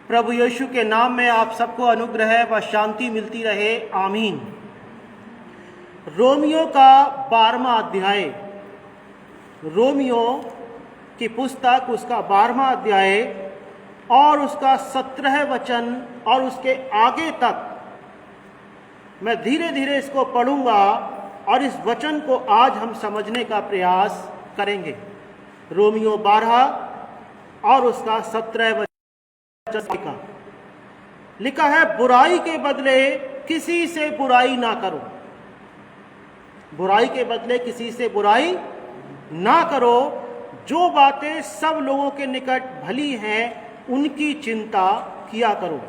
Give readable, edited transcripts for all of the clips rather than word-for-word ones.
प्रभु यीशु के नाम में आप सबको अनुग्रह व शांति मिलती रहे, आमीन। रोमियो का 12वां अध्याय, रोमियो की पुस्तक उसका 12वां अध्याय और उसका 17 वचन और उसके आगे तक मैं धीरे धीरे इसको पढ़ूंगा और इस वचन को आज हम समझने का प्रयास करेंगे। रोमियो 12 और उसका 17 वचन का लिखा है, बुराई के बदले किसी से बुराई ना करो। बुराई के बदले किसी से बुराई ना करो। जो बातें सब लोगों के निकट भली हैं उनकी चिंता किया करो।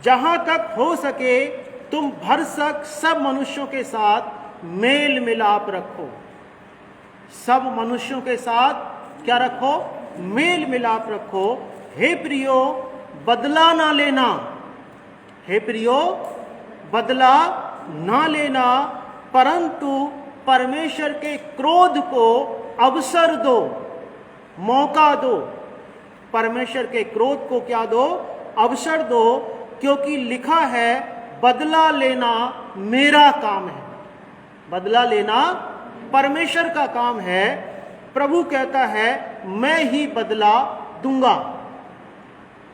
जहां तक हो सके तुम भरसक सब मनुष्यों के साथ मेल मिलाप रखो। सब मनुष्यों के साथ क्या रखो? मेल मिलाप रखो। हे प्रियो, बदला ना लेना। हे प्रियो, बदला ना लेना, परंतु परमेश्वर के क्रोध को अवसर दो, मौका दो। परमेश्वर के क्रोध को क्या दो? अवसर दो, क्योंकि लिखा है, बदला लेना मेरा काम है। बदला लेना परमेश्वर का काम है। प्रभु कहता है, मैं ही बदला दूंगा।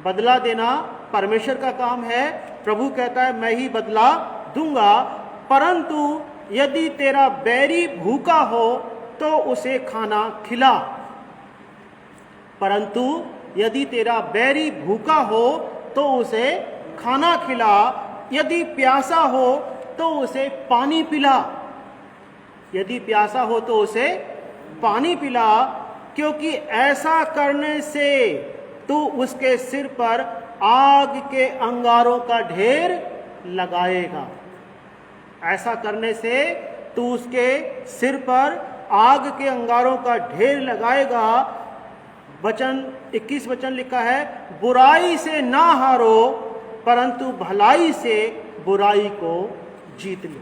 बदला देना परमेश्वर का काम है। प्रभु कहता है, मैं ही बदला दूंगा। परंतु यदि तेरा बैरी भूखा हो तो उसे खाना खिला। परंतु यदि तेरा बैरी भूखा हो तो उसे खाना खिला। यदि प्यासा हो तो उसे पानी पिला। यदि प्यासा हो तो उसे पानी पिला, क्योंकि ऐसा करने से तू उसके सिर पर आग के अंगारों का ढेर लगाएगा। ऐसा करने से तू उसके सिर पर आग के अंगारों का ढेर लगाएगा। वचन 21 वचन लिखा है, बुराई से ना हारो, परंतु भलाई से बुराई को जीत लो।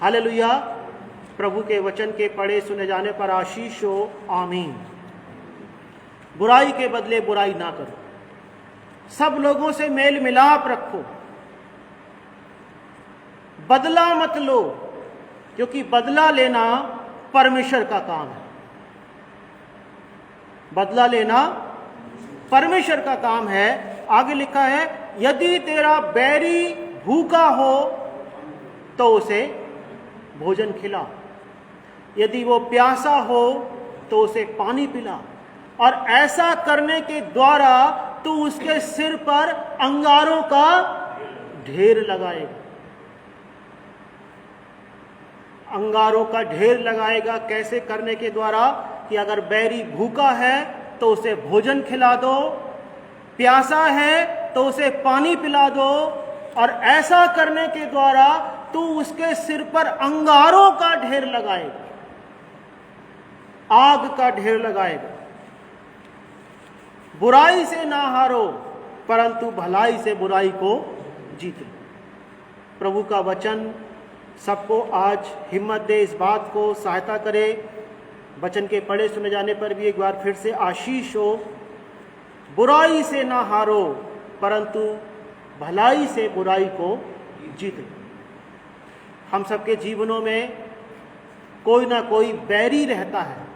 हालेलुया। प्रभु के वचन के पढ़े सुने जाने पर आशीष हो, आमीन। बुराई के बदले बुराई ना करो। सब लोगों से मेल मिलाप रखो। बदला मत लो, क्योंकि बदला लेना परमेश्वर का काम है। बदला लेना परमेश्वर का काम है। आगे लिखा है, यदि तेरा बैरी भूखा हो तो उसे भोजन खिला। यदि वो प्यासा हो तो उसे पानी पिला। और ऐसा करने के द्वारा तू उसके सिर पर अंगारों का ढेर लगाएगा। अंगारों का ढेर लगाएगा कैसे करने के द्वारा? कि अगर बैरी भूखा है तो उसे भोजन खिला दो, प्यासा है तो उसे पानी पिला दो। और ऐसा करने के द्वारा तू उसके सिर पर अंगारों का ढेर लगाएगा, आग का ढेर लगाएगा। बुराई से ना हारो, परंतु भलाई से बुराई को जीत लो। प्रभु का वचन सबको आज हिम्मत दे, इस बात को सहायता करे। वचन के पढ़े सुने जाने पर भी एक बार फिर से आशीष हो। बुराई से ना हारो, परंतु भलाई से बुराई को जीत लो। हम सबके जीवनों में कोई ना कोई बैरी रहता है।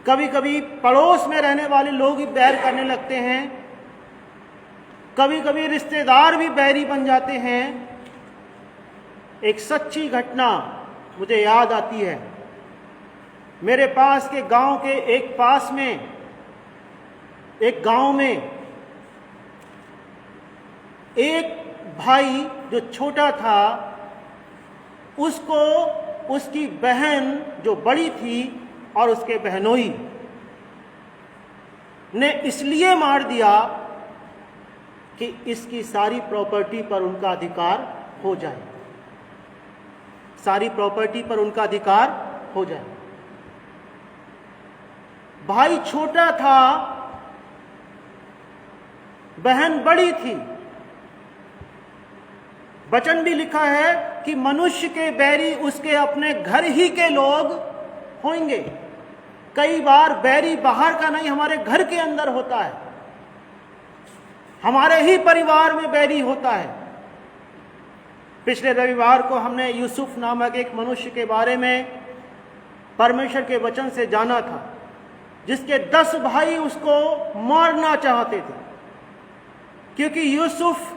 कभी कभी पड़ोस में रहने वाले लोग ही बैर करने लगते हैं। कभी कभी रिश्तेदार भी बैरी बन जाते हैं। एक सच्ची घटना मुझे याद आती है। मेरे पास के गांव के एक गांव में एक भाई जो छोटा था, उसको उसकी बहन जो बड़ी थी और उसके बहनोई ने इसलिए मार दिया कि इसकी सारी प्रॉपर्टी पर उनका अधिकार हो जाए। सारी प्रॉपर्टी पर उनका अधिकार हो जाए। भाई छोटा था, बहन बड़ी थी। वचन भी लिखा है कि मनुष्य के बैरी उसके अपने घर ही के लोग होंगे। कई बार बैरी बाहर का नहीं, हमारे घर के अंदर होता है। हमारे ही परिवार में बैरी होता है। पिछले रविवार को हमने यूसुफ नामक एक मनुष्य के बारे में परमेश्वर के वचन से जाना था, जिसके 10 भाई उसको मारना चाहते थे, क्योंकि यूसुफ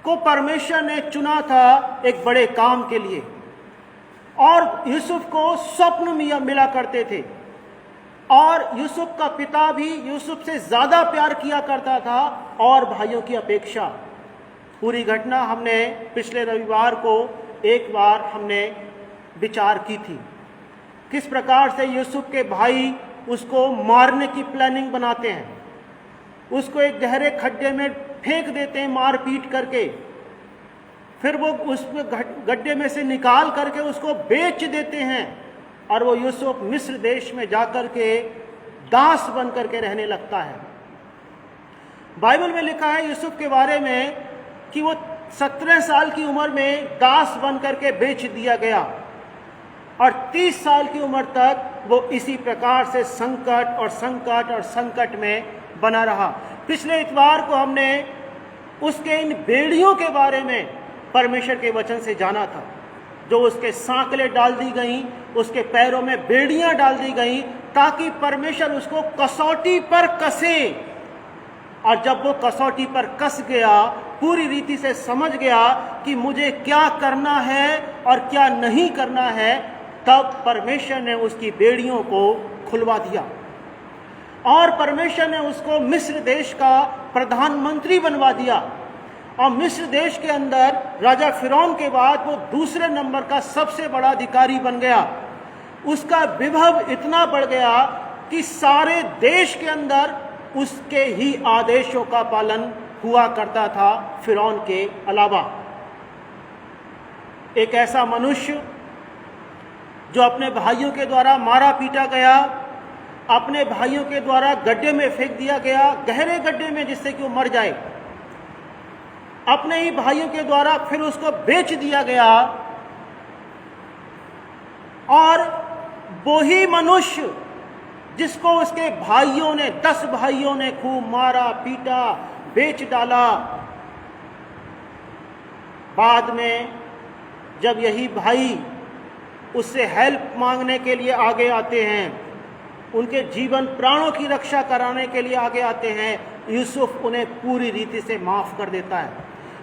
को परमेश्वर ने चुना था एक बड़े काम के लिए, और यूसुफ को स्वप्न मिला करते थे, और यूसुफ का पिता भी यूसुफ से ज्यादा प्यार किया करता था और भाइयों की अपेक्षा। पूरी घटना हमने पिछले रविवार को एक बार हमने विचार की थी, किस प्रकार से यूसुफ के भाई उसको मारने की प्लानिंग बनाते हैं, उसको एक गहरे खड्डे में फेंक देते हैं मार पीट करके, फिर वो उसमें गड्ढे में से निकाल करके उसको बेच देते हैं, और वो यूसुफ मिस्र देश में जाकर के दास बन करके रहने लगता है। बाइबल में लिखा है यूसुफ के बारे में कि वो 17 साल की उम्र में दास बन करके बेच दिया गया, और 30 साल की उम्र तक वो इसी प्रकार से संकट और संकट और संकट में बना रहा। पिछले इतवार को हमने उसके इन बेड़ियों के बारे में परमेश्वर के वचन से जाना था, जो उसके सांकले डाल दी गई, उसके पैरों में बेड़ियां डाल दी गई, ताकि परमेश्वर उसको कसौटी पर कसे। और जब वो कसौटी पर कस गया, पूरी रीति से समझ गया कि मुझे क्या करना है और क्या नहीं करना है, तब परमेश्वर ने उसकी बेड़ियों को खुलवा दिया, और परमेश्वर ने उसको मिस्र देश का प्रधानमंत्री बनवा दिया। और मिस्र देश के अंदर राजा फिरौन के बाद वो दूसरे नंबर का सबसे बड़ा अधिकारी बन गया। उसका विभव इतना बढ़ गया कि सारे देश के अंदर उसके ही आदेशों का पालन हुआ करता था, फिरौन के अलावा। एक ऐसा मनुष्य जो अपने भाइयों के द्वारा मारा पीटा गया, अपने भाइयों के द्वारा गड्ढे में फेंक दिया गया, गहरे गड्ढे में, जिससे कि वो मर जाए, अपने ही भाइयों के द्वारा फिर उसको बेच दिया गया, और वो ही मनुष्य जिसको उसके भाइयों ने, 10 भाइयों ने खूब मारा पीटा, बेच डाला, बाद में जब यही भाई उससे हेल्प मांगने के लिए आगे आते हैं, उनके जीवन प्राणों की रक्षा कराने के लिए आगे आते हैं, यूसुफ उन्हें पूरी रीति से माफ कर देता है,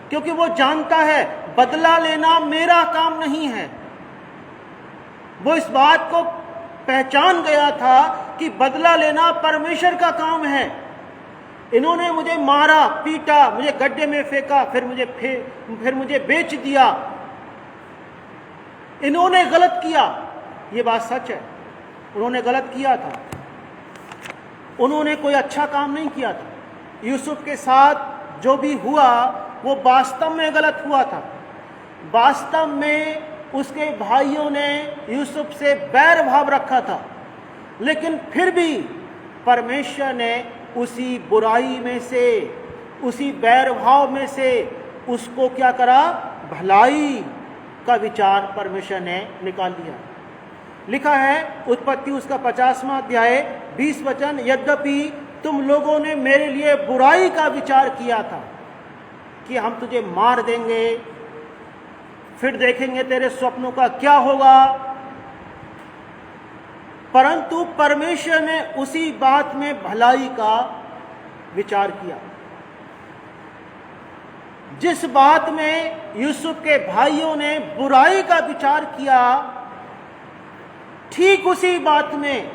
क्योंकि वो जानता है बदला लेना मेरा काम नहीं है। वो इस बात को पहचान गया था कि बदला लेना परमेश्वर का काम है। इन्होंने मुझे मारा पीटा, मुझे गड्ढे में फेंका, फिर मुझे बेच दिया, इन्होंने गलत किया। ये बात सच है, उन्होंने गलत किया था, उन्होंने कोई अच्छा काम नहीं किया था। यूसुफ के साथ जो भी हुआ वो वास्तव में गलत हुआ था। वास्तव में उसके भाइयों ने यूसुफ से बैर भाव रखा था, लेकिन फिर भी परमेश्वर ने उसी बुराई में से, उसी बैर भाव में से उसको क्या करा, भलाई का विचार परमेश्वर ने निकाल दिया। लिखा है उत्पत्ति उसका 50वां अध्याय 20 वचन, यद्यपि तुम लोगों ने मेरे लिए बुराई का विचार किया था कि हम तुझे मार देंगे, फिर देखेंगे तेरे स्वप्नों का क्या होगा, परंतु परमेश्वर ने उसी बात में भलाई का विचार किया। जिस बात में यूसुफ के भाइयों ने बुराई का विचार किया, ठीक उसी बात में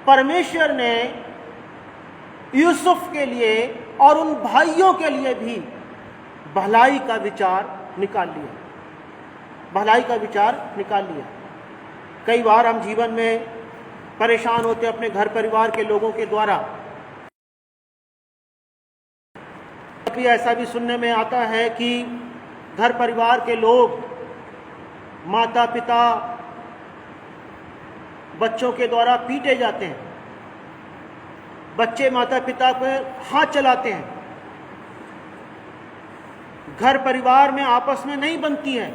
परमेश्वर ने यूसुफ के लिए और उन भाइयों के लिए भी भलाई का विचार निकाल लिया, भलाई का विचार निकाल लिया। कई बार हम जीवन में परेशान होते अपने घर परिवार के लोगों के द्वारा। कभी ऐसा भी सुनने में आता है कि घर परिवार के लोग, माता पिता बच्चों के द्वारा पीटे जाते हैं, बच्चे माता पिता पर हाथ चलाते हैं, घर परिवार में आपस में नहीं बनती है।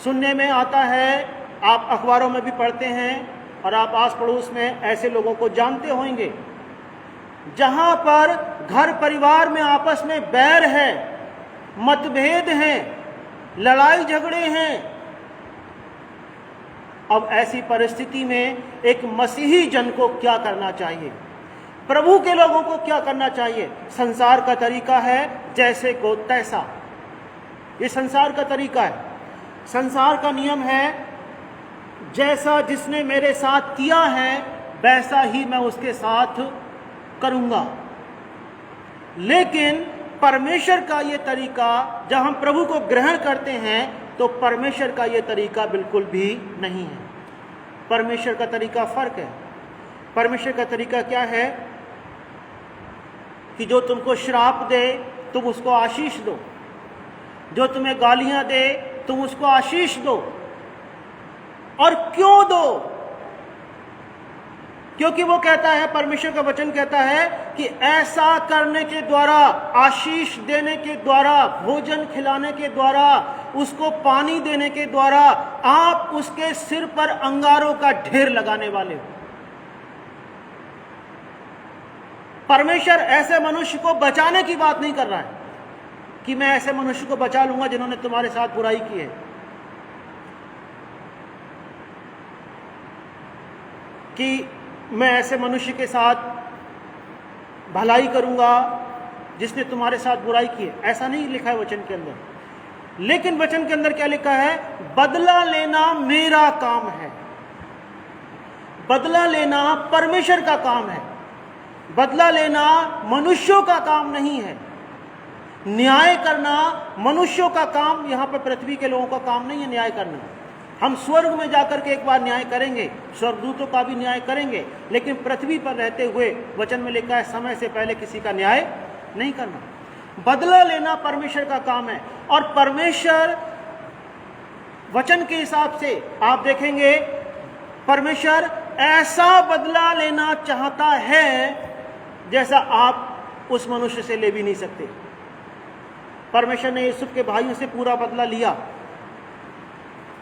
सुनने में आता है, आप अखबारों में भी पढ़ते हैं और आप आस पड़ोस में ऐसे लोगों को जानते होंगे। जहां पर घर परिवार में आपस में बैर है, मतभेद हैं, लड़ाई झगड़े हैं। अब ऐसी परिस्थिति में एक मसीही जन को क्या करना चाहिए? प्रभु के लोगों को क्या करना चाहिए? संसार का तरीका है जैसे को तैसा। ये संसार का तरीका है। संसार का नियम है जैसा जिसने मेरे साथ किया है वैसा ही मैं उसके साथ करूंगा। लेकिन परमेश्वर का ये तरीका, जब हम प्रभु को ग्रहण करते हैं तो परमेश्वर का ये तरीका बिल्कुल भी नहीं है। परमेश्वर का तरीका फर्क है। परमेश्वर का तरीका क्या है कि जो तुमको श्राप दे तुम उसको आशीष दो, जो तुम्हें गालियां दे तुम उसको आशीष दो। और क्यों दो? क्योंकि वो कहता है, परमेश्वर का वचन कहता है कि ऐसा करने के द्वारा, आशीष देने के द्वारा, भोजन खिलाने के द्वारा, उसको पानी देने के द्वारा आप उसके सिर पर अंगारों का ढेर लगाने वाले हो। परमेश्वर ऐसे मनुष्य को बचाने की बात नहीं कर रहा है कि मैं ऐसे मनुष्य को बचा लूंगा जिन्होंने तुम्हारे साथ बुराई की है, कि मैं ऐसे मनुष्य के साथ भलाई करूंगा जिसने तुम्हारे साथ बुराई की है। ऐसा नहीं लिखा है वचन के अंदर। लेकिन वचन के अंदर क्या लिखा है? बदला लेना मेरा काम है। बदला लेना परमेश्वर का काम है। बदला लेना मनुष्यों का काम नहीं है। न्याय करना मनुष्यों का काम, यहां पर पृथ्वी के लोगों का काम नहीं है न्याय करना। हम स्वर्ग में जाकर के एक बार न्याय करेंगे, स्वर्गदूतों का भी न्याय करेंगे, लेकिन पृथ्वी पर रहते हुए वचन में लिखा है समय से पहले किसी का न्याय नहीं करना। बदला लेना परमेश्वर का काम है। और परमेश्वर वचन के हिसाब से आप देखेंगे परमेश्वर ऐसा बदला लेना चाहता है जैसा आप उस मनुष्य से ले भी नहीं सकते। परमेश्वर ने यूसुफ के भाइयों से पूरा बदला लिया,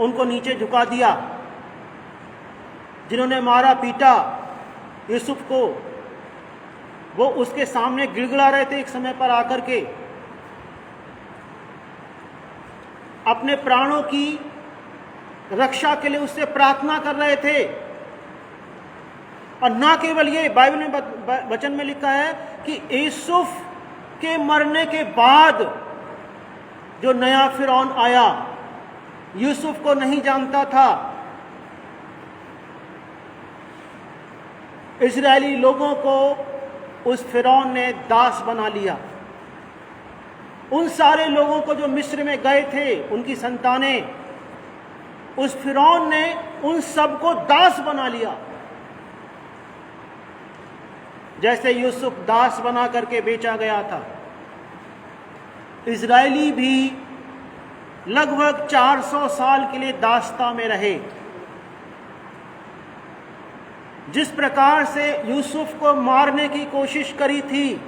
उनको नीचे झुका दिया। जिन्होंने मारा पीटा यूसुफ को, वो उसके सामने गिड़गिड़ा रहे थे। एक समय पर आकर के अपने प्राणों की रक्षा के लिए उससे प्रार्थना कर रहे थे। और ना केवल ये, बाइबल में वचन में लिखा है कि यूसुफ के मरने के बाद जो नया फिरौन आया, यूसुफ को नहीं जानता था। इजरायली लोगों को उस फिरौन ने दास बना लिया। उन सारे लोगों को जो मिस्र में गए थे, उनकी संतानें, उस फिरौन ने उन सबको दास बना लिया। जैसे यूसुफ दास बना करके बेचा गया था, इजरायली भी लगभग 400 साल के लिए दासता में रहे। जिस प्रकार से यूसुफ को मारने की कोशिश करी थी,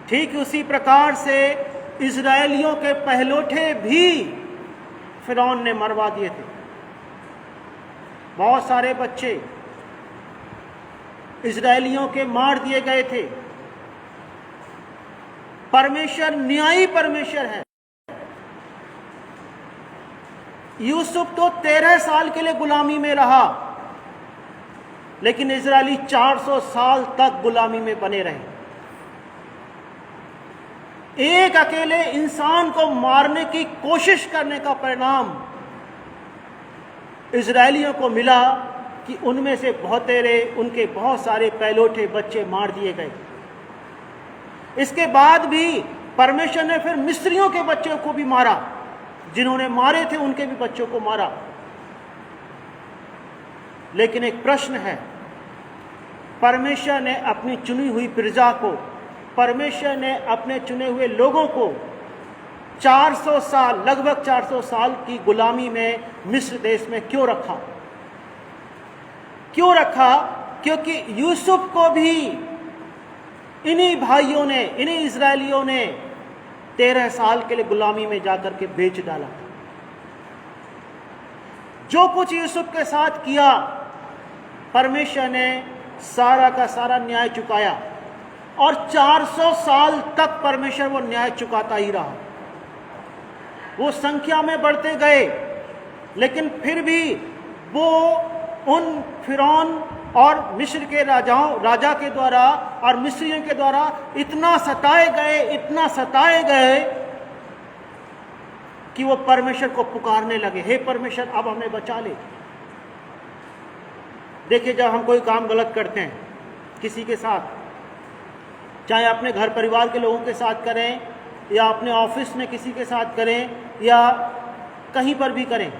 ठीक उसी प्रकार से इजरायलियों के पहलोठे भी फिरौन ने मरवा दिए थे। बहुत सारे बच्चे इजरायलियों के मार दिए गए थे। परमेश्वर न्यायी परमेश्वर है। यूसुफ तो 13 साल के लिए गुलामी में रहा, लेकिन इजरायली 400 साल तक गुलामी में बने रहे। एक अकेले इंसान को मारने की कोशिश करने का परिणाम इजरायलियों को मिला कि उनमें से बहुतेरे, उनके बहुत सारे पहलोठे बच्चे मार दिए गए। इसके बाद भी परमेश्वर ने फिर मिस्रियों के बच्चों को भी मारा, जिन्होंने मारे थे उनके भी बच्चों को मारा। लेकिन एक प्रश्न है, परमेश्वर ने अपनी चुनी हुई प्रजा को, परमेश्वर ने अपने चुने हुए लोगों को 400 साल, लगभग 400 साल की गुलामी में मिस्र देश में क्यों रखा? क्यों रखा? क्योंकि यूसुफ को भी इन्हीं भाइयों ने, इन्हीं इजरायलियों ने 13 साल के लिए गुलामी में जाकर के बेच डाला। जो कुछ यूसुफ के साथ किया, परमेश्वर ने सारा का सारा न्याय चुकाया। और 400 साल तक परमेश्वर वो न्याय चुकाता ही रहा। वो संख्या में बढ़ते गए, लेकिन फिर भी वो उन फिरौन और मिस्र के राजा के द्वारा और मिस्रियों के द्वारा इतना सताए गए कि वो परमेश्वर को पुकारने लगे, हे परमेश्वर अब हमें बचा ले। देखिए, जब हम कोई काम गलत करते हैं किसी के साथ, चाहे अपने घर परिवार के लोगों के साथ करें या अपने ऑफिस में किसी के साथ करें या कहीं पर भी करें,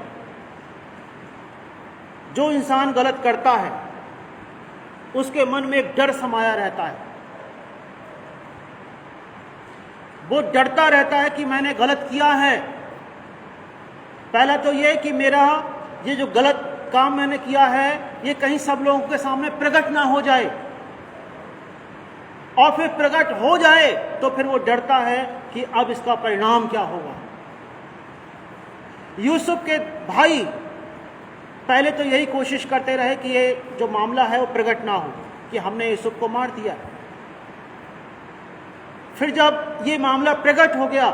जो इंसान गलत करता है उसके मन में एक डर समाया रहता है। वो डरता रहता है कि मैंने गलत किया है। पहला तो ये कि मेरा ये जो गलत काम मैंने किया है ये कहीं सब लोगों के सामने प्रकट ना हो जाए, और फिर प्रकट हो जाए तो फिर वो डरता है कि अब इसका परिणाम क्या होगा। यूसुफ के भाई पहले तो यही कोशिश करते रहे कि ये जो मामला है वो प्रकट ना हो कि हमने यूसुफ को मार दिया। फिर जब ये मामला प्रकट हो गया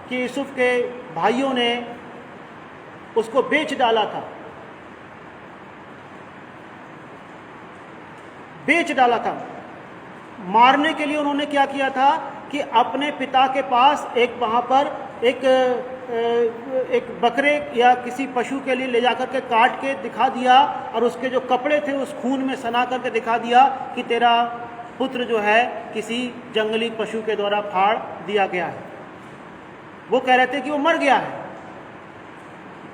कि यूसुफ के भाइयों ने उसको बेच डाला था, मारने के लिए उन्होंने क्या किया था कि अपने पिता के पास वहां पर एक बकरे या किसी पशु के लिए ले जाकर के काट के दिखा दिया, और उसके जो कपड़े थे उस खून में सना करके दिखा दिया कि तेरा पुत्र जो है किसी जंगली पशु के द्वारा फाड़ दिया गया है। वो कह रहे थे कि वो मर गया है।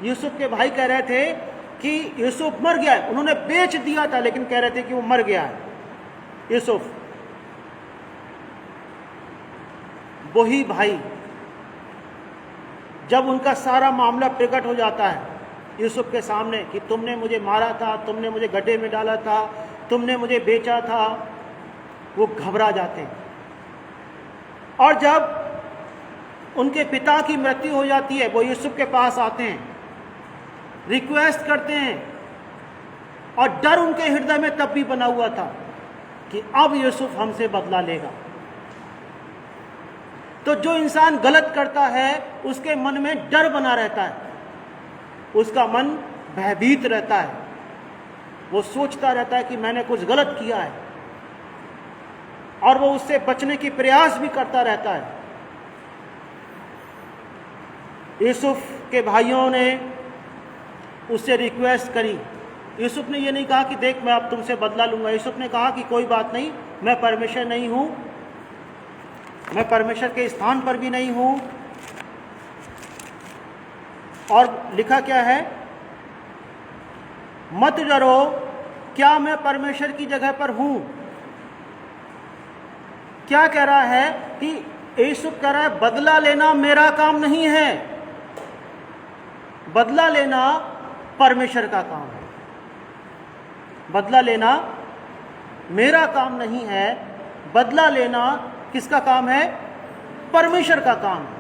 यूसुफ के भाई कह रहे थे कि यूसुफ मर गया है। उन्होंने बेच दिया था लेकिन कह रहे थे कि वो मर गया है यूसुफ। वही भाई जब उनका सारा मामला प्रकट हो जाता है यूसुफ के सामने कि तुमने मुझे मारा था, तुमने मुझे गड्ढे में डाला था, तुमने मुझे बेचा था, वो घबरा जाते हैं। और जब उनके पिता की मृत्यु हो जाती है वो यूसुफ के पास आते हैं, रिक्वेस्ट करते हैं, और डर उनके हृदय में तब भी बना हुआ था कि अब यूसुफ हमसे बदला लेगा। तो जो इंसान गलत करता है उसके मन में डर बना रहता है, उसका मन भयभीत रहता है, वो सोचता रहता है कि मैंने कुछ गलत किया है, और वो उससे बचने की प्रयास भी करता रहता है। यूसुफ के भाइयों ने उससे रिक्वेस्ट करी। यूसुफ ने ये नहीं कहा कि देख मैं अब तुमसे बदला लूंगा। यूसुफ ने कहा कि कोई बात नहीं, मैं परमेश्वर नहीं हूं, मैं परमेश्वर के स्थान पर भी नहीं हूं। और लिखा क्या है, मत डरो, क्या मैं परमेश्वर की जगह पर हूं। क्या कह रहा है कि यूसुफ कह रहा है बदला लेना मेरा काम नहीं है, बदला लेना परमेश्वर का काम है। बदला लेना मेरा काम नहीं है, बदला लेना किसका काम है? परमेश्वर का काम है।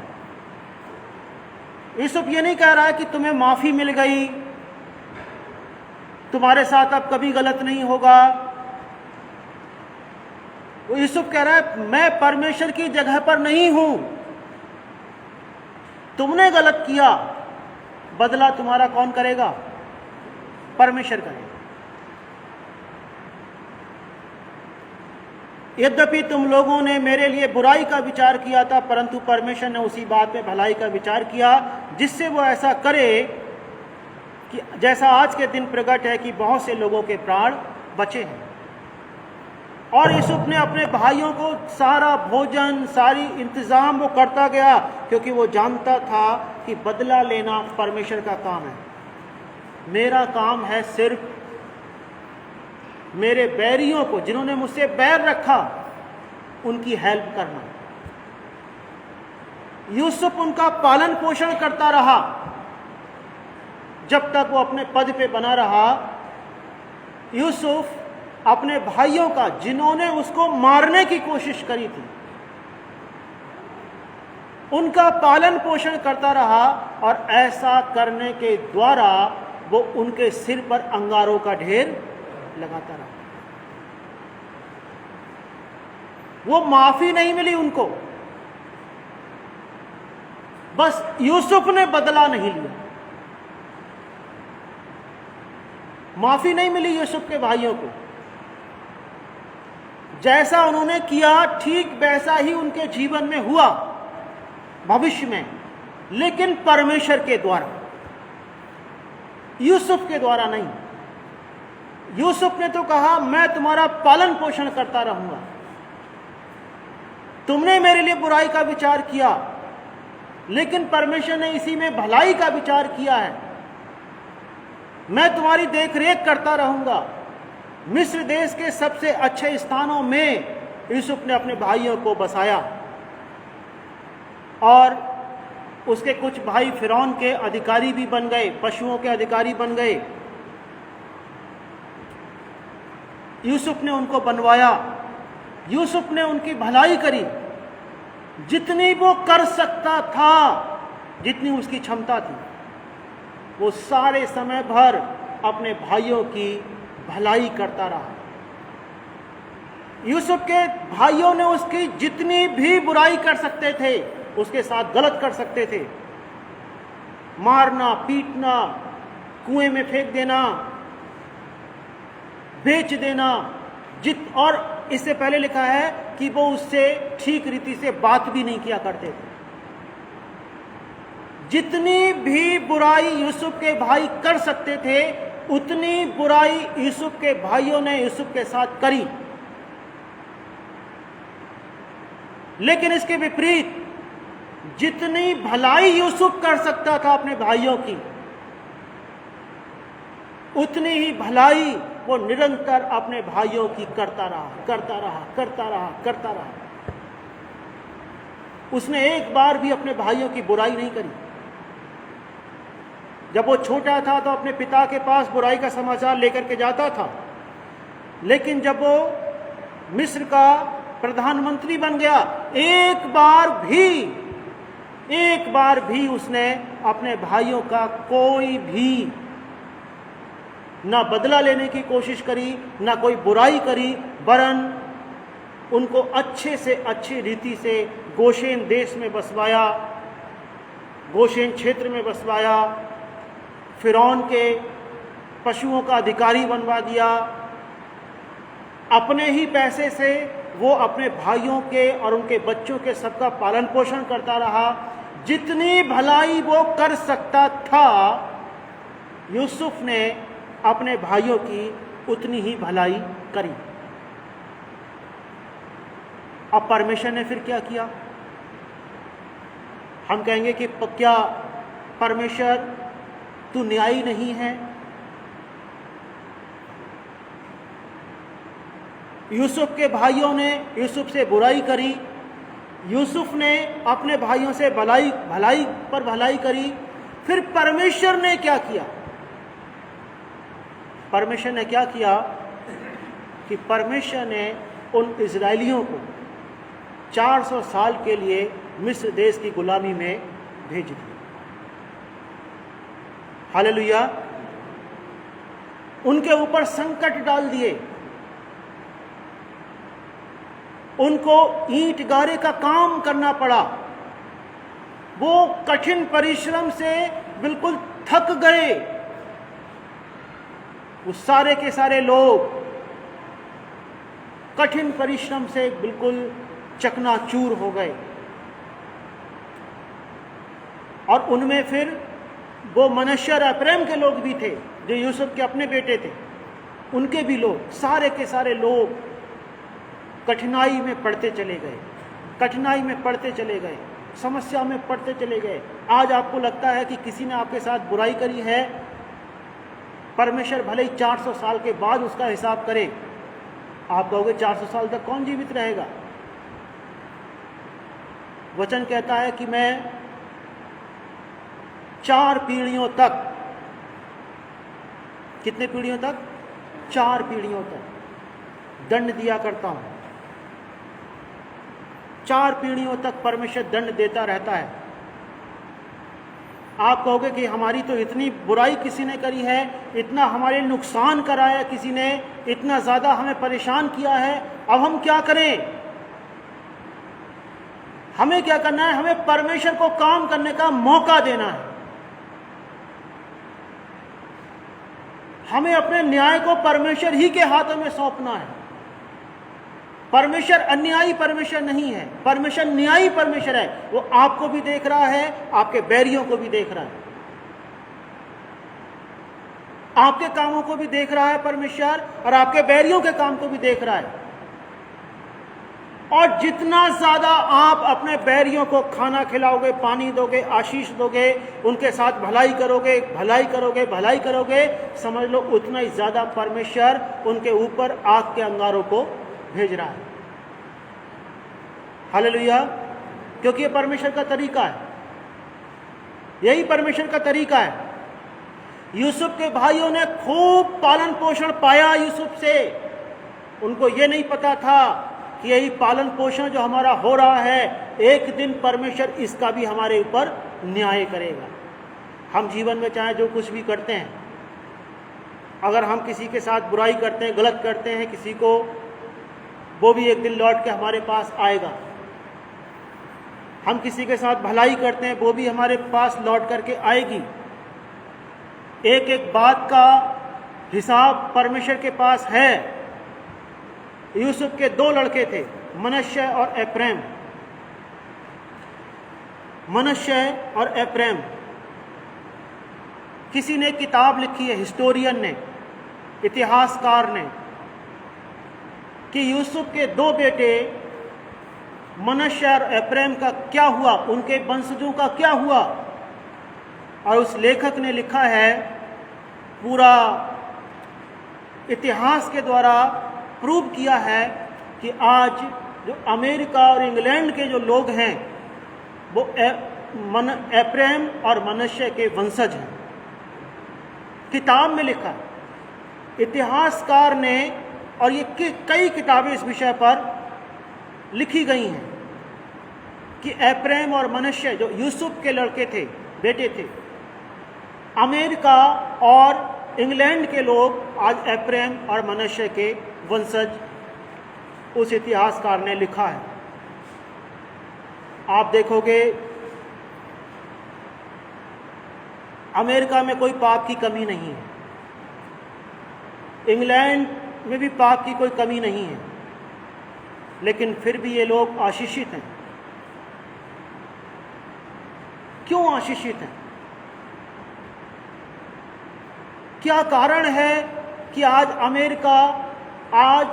यूसुफ ये नहीं कह रहा है कि तुम्हें माफी मिल गई, तुम्हारे साथ अब कभी गलत नहीं होगा। यूसुफ कह रहा है मैं परमेश्वर की जगह पर नहीं हूं, तुमने गलत किया, बदला तुम्हारा कौन करेगा? परमेश्वर करेगा। यद्यपि तुम लोगों ने मेरे लिए बुराई का विचार किया था, परंतु परमेश्वर ने उसी बात में भलाई का विचार किया, जिससे वो ऐसा करे कि जैसा आज के दिन प्रकट है कि बहुत से लोगों के प्राण बचे हैं। और यूसुफ ने अपने भाइयों को सारा भोजन, सारी इंतजाम वो करता गया, क्योंकि वो जानता था कि बदला लेना परमेश्वर का काम है। मेरा काम है सिर्फ मेरे बैरियों को, जिन्होंने मुझसे बैर रखा, उनकी हेल्प करना। यूसुफ उनका पालन पोषण करता रहा जब तक वो अपने पद पे बना रहा। यूसुफ अपने भाइयों का, जिन्होंने उसको मारने की कोशिश करी थी, उनका पालन पोषण करता रहा, और ऐसा करने के द्वारा वो उनके सिर पर अंगारों का ढेर लगाता रहा। वो माफी नहीं मिली उनको, बस यूसुफ ने बदला नहीं लिया। माफी नहीं मिली यूसुफ के भाइयों को। जैसा उन्होंने किया ठीक वैसा ही उनके जीवन में हुआ भविष्य में, लेकिन परमेश्वर के द्वारा, यूसुफ के द्वारा नहीं। यूसुफ ने तो कहा मैं तुम्हारा पालन पोषण करता रहूंगा, तुमने मेरे लिए बुराई का विचार किया, लेकिन परमेश्वर ने इसी में भलाई का विचार किया है, मैं तुम्हारी देखरेख करता रहूंगा। मिस्र देश के सबसे अच्छे स्थानों में यूसुफ ने अपने भाइयों को बसाया, और उसके कुछ भाई फिरौन के अधिकारी भी बन गए, पशुओं के अधिकारी बन गए। यूसुफ ने उनको बनवाया, यूसुफ ने उनकी भलाई करी, जितनी वो कर सकता था, जितनी उसकी क्षमता थी, वो सारे समय भर अपने भाइयों की भलाई करता रहा। यूसुफ के भाइयों ने उसकी जितनी भी बुराई कर सकते थे, उसके साथ गलत कर सकते थे, मारना, पीटना, कुएं में फेंक देना, बेच देना, और इससे पहले लिखा है कि वो उससे ठीक रीति से बात भी नहीं किया करते थे। जितनी भी बुराई यूसुफ के भाई कर सकते थे, उतनी बुराई यूसुफ के भाइयों ने यूसुफ के साथ करी। लेकिन इसके विपरीत जितनी भलाई यूसुफ कर सकता था अपने भाइयों की, उतनी ही भलाई वो निरंतर अपने भाइयों की करता रहा। उसने एक बार भी अपने भाइयों की बुराई नहीं करी। जब वो छोटा था तो अपने पिता के पास बुराई का समाचार लेकर के जाता था, लेकिन जब वो मिस्र का प्रधानमंत्री बन गया, एक बार भी उसने अपने भाइयों का कोई भी ना बदला लेने की कोशिश करी, ना कोई बुराई करी, वरन उनको अच्छे से अच्छी रीति से गोशेन देश में बसवाया, गोशेन क्षेत्र में बसवाया, फिरौन के पशुओं का अधिकारी बनवा दिया। अपने ही पैसे से वो अपने भाइयों के और उनके बच्चों के सबका पालन पोषण करता रहा। जितनी भलाई वो कर सकता था, यूसुफ ने अपने भाइयों की उतनी ही भलाई करी। अब परमेश्वर ने फिर क्या किया? हम कहेंगे कि क्या परमेश्वर तू न्यायी नहीं है? यूसुफ के भाइयों ने यूसुफ से बुराई करी, यूसुफ ने अपने भाइयों से भलाई पर भलाई करी। फिर परमेश्वर ने क्या किया? परमेश्वर ने क्या किया कि परमेश्वर ने उन इजरायलियों को 400 साल के लिए मिस्र देश की गुलामी में भेज दिया। हालेलुया। उनके ऊपर संकट डाल दिए, उनको ईंट गारे का काम करना पड़ा। वो कठिन परिश्रम से बिल्कुल थक गए। वो सारे के सारे लोग कठिन परिश्रम से बिल्कुल चकनाचूर हो गए। और उनमें फिर वो मनश्शे और एप्रैम के लोग भी थे, जो यूसुफ के अपने बेटे थे। उनके भी लोग, सारे के सारे लोग कठिनाई में पड़ते चले गए, कठिनाई में पड़ते चले गए, समस्या में पड़ते चले गए। आज आपको लगता है कि किसी ने आपके साथ बुराई करी है, परमेश्वर भले ही 400 साल के बाद उसका हिसाब करे। आप कहोगे 400 साल तक कौन जीवित रहेगा? वचन कहता है कि मैं 4 पीढ़ियों तक, कितने पीढ़ियों तक? 4 पीढ़ियों तक दंड दिया करता हूं। 4 पीढ़ियों तक परमेश्वर दंड देता रहता है। आप कहोगे कि हमारी तो इतनी बुराई किसी ने करी है, इतना हमारे नुकसान कराया किसी ने, इतना ज़्यादा हमें परेशान किया है, अब हम क्या करें? हमें क्या करना है? हमें परमेश्वर को काम करने का मौका देना है। हमें अपने न्याय को परमेश्वर ही के हाथों में सौंपना है। परमेश्वर अन्यायी परमेश्वर नहीं है, परमेश्वर न्यायी परमेश्वर है। वो आपको भी देख रहा है, आपके बैरियों को भी देख रहा है, आपके कामों को भी देख रहा है परमेश्वर, और आपके बैरियों के काम को भी देख रहा है। और जितना ज्यादा आप अपने बैरियों को खाना खिलाओगे, पानी दोगे, आशीष दोगे, उनके साथ भलाई करोगे, भलाई करोगे, भलाई करोगे, समझ लो उतना ही ज्यादा परमेश्वर उनके ऊपर आग के अंगारों को भेज रहा है। हालेलुया। क्योंकि ये परमेश्वर का तरीका है, यही परमेश्वर का तरीका है। यूसुफ के भाइयों ने खूब पालन पोषण पाया यूसुफ से। उनको ये नहीं पता था कि यही पालन पोषण जो हमारा हो रहा है, एक दिन परमेश्वर इसका भी हमारे ऊपर न्याय करेगा। हम जीवन में चाहे जो कुछ भी करते हैं, अगर हम किसी के साथ बुराई करते हैं, गलत करते हैं किसी को, वो भी एक दिन लौट के हमारे पास आएगा। हम किसी के साथ भलाई करते हैं, वो भी हमारे पास लौट करके आएगी। एक एक बात का हिसाब परमेश्वर के पास है। यूसुफ के दो लड़के थे, मनश्शे और एप्रैम। मनश्शे और एप्रैम, किसी ने किताब लिखी है, हिस्टोरियन ने, इतिहासकार ने, कि यूसुफ के दो बेटे मनश्शे और एप्रैम का क्या हुआ, उनके वंशजों का क्या हुआ। और उस लेखक ने लिखा है, पूरा इतिहास के द्वारा प्रूव किया है कि आज जो अमेरिका और इंग्लैंड के जो लोग हैं वो एप्रैम और मनश्शे के वंशज हैं। किताब में लिखा, इतिहासकार ने, और ये कई किताबें इस विषय पर लिखी गई हैं कि एप्रैम और मनश्शे जो यूसुफ के लड़के थे, बेटे थे, अमेरिका और इंग्लैंड के लोग आज एप्रैम और मनश्शे के वंशज, उस इतिहासकार ने लिखा है। आप देखोगे अमेरिका में कोई पाप की कमी नहीं है, इंग्लैंड में भी पाप की कोई कमी नहीं है, लेकिन फिर भी ये लोग आशीषित हैं। क्यों आशीषित हैं? क्या कारण है कि आज अमेरिका आज